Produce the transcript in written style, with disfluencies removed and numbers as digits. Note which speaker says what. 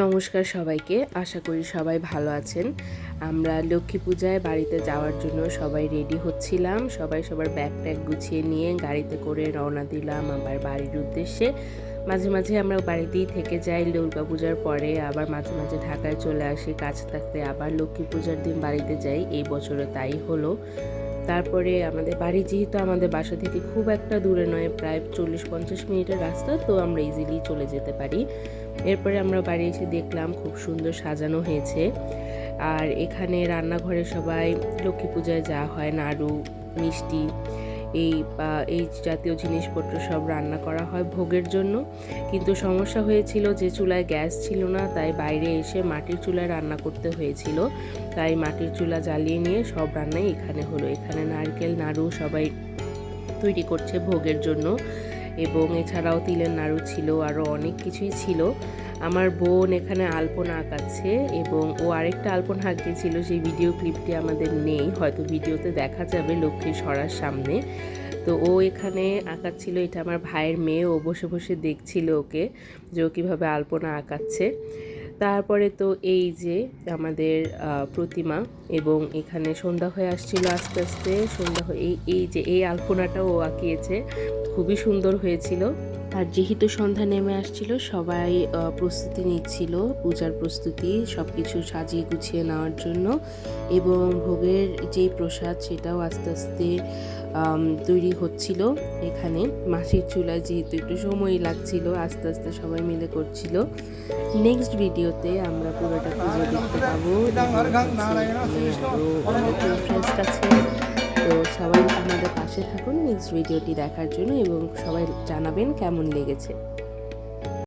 Speaker 1: নমস্কার সবাইকে, আশা করি সবাই ভালো আছেন। আমরা লক্ষ্মী পূজায় বাড়িতে যাওয়ার জন্য সবাই রেডি হচ্ছিলাম। সবাই সবার ব্যাগ ট্যাগ গুছিয়ে নিয়ে গাড়িতে করে রওনা দিলাম আবার বাড়ির উদ্দেশ্যে। মাঝে মাঝে আমরা বাড়িতেই থেকে যাই দুর্গা পূজার পরে, আবার মাঝে মাঝে ঢাকায় চলে আসি কাজ থাকতে, আবার লক্ষ্মী পূজার দিন বাড়িতে যাই। এই বছরে তাই হলো। তারপরে আমাদের বাড়ি যেহেতু আমাদের বাসা থেকে খুব একটা দূরে নয়, প্রায় 40-50 মিনিটের রাস্তা, তো আমরা ইজিলি চলে যেতে পারি। এরপরে আমরা বাড়ি এসে দেখলাম খুব সুন্দর সাজানো হয়েছে। আর এখানে রান্নাঘরে সবাই লক্ষ্মী পূজায় যা হয় নাড়ু, মিষ্টি, এই জাতীয় জিনিসপত্র সব রান্না করা হয় ভোগের জন্য। কিন্তু সমস্যা হয়েছিল যে চুলায় গ্যাস ছিল না, তাই বাইরে এসে মাটির চুলায় রান্না করতে হয়েছিল। তাই মাটির চুলা জ্বালিয়ে নিয়ে সব রান্নাই এখানে হলো। এখানে নারকেল নাড়ু সবাই তৈরি করছে ভোগের জন্য, এবং এছাড়াও তিলের নাড়ু ছিল, আরও অনেক কিছুই ছিল। আমার বোন এখানে আলপনা আঁকাচ্ছে এবং ও আরেকটা আলপনা আঁকিয়েছিল, সেই ভিডিও ক্লিপটি আমাদের নেই, হয়তো ভিডিওতে দেখা যাবে লক্ষ্মীর সরার সামনে। তো ও এখানে আঁকাচ্ছিল, এটা আমার ভাইয়ের মেয়ে, ও বসে বসে দেখছিল ওকে যে ও কীভাবে আলপনা আঁকাচ্ছে। তারপরে তো এই যে আমাদের প্রতিমা, এবং এখানে সন্ধ্যা হয়ে আসছিল আস্তে আস্তে। সন্ধ্যা হয়ে এই আলপনাটাও ও আঁকিয়েছে, খুবই সুন্দর হয়েছিল। আর যেহেতু সন্ধ্যা নেমে আসছিল, সবাই প্রস্তুতি নিচ্ছিল, পূজার প্রস্তুতি, সব কিছু সাজিয়ে গুছিয়ে নেওয়ার জন্য। এবং ভোগের যেই প্রসাদ সেটাও আস্তে আস্তে তৈরি হচ্ছিল। এখানে মাটির চুলায় যেহেতু একটু সময় লাগছিল, আস্তে আস্তে সবাই মিলে করছিল। নেক্সট ভিডিওতে আমরা পুরোটা পুজো দেখতে পাবো। ইন্টারেস্ট আছে, তো সবাই আমাদের পাশে থাকুন নেক্সট ভিডিওটি দেখার জন্য, এবং সবাই জানাবেন কেমন লেগেছে।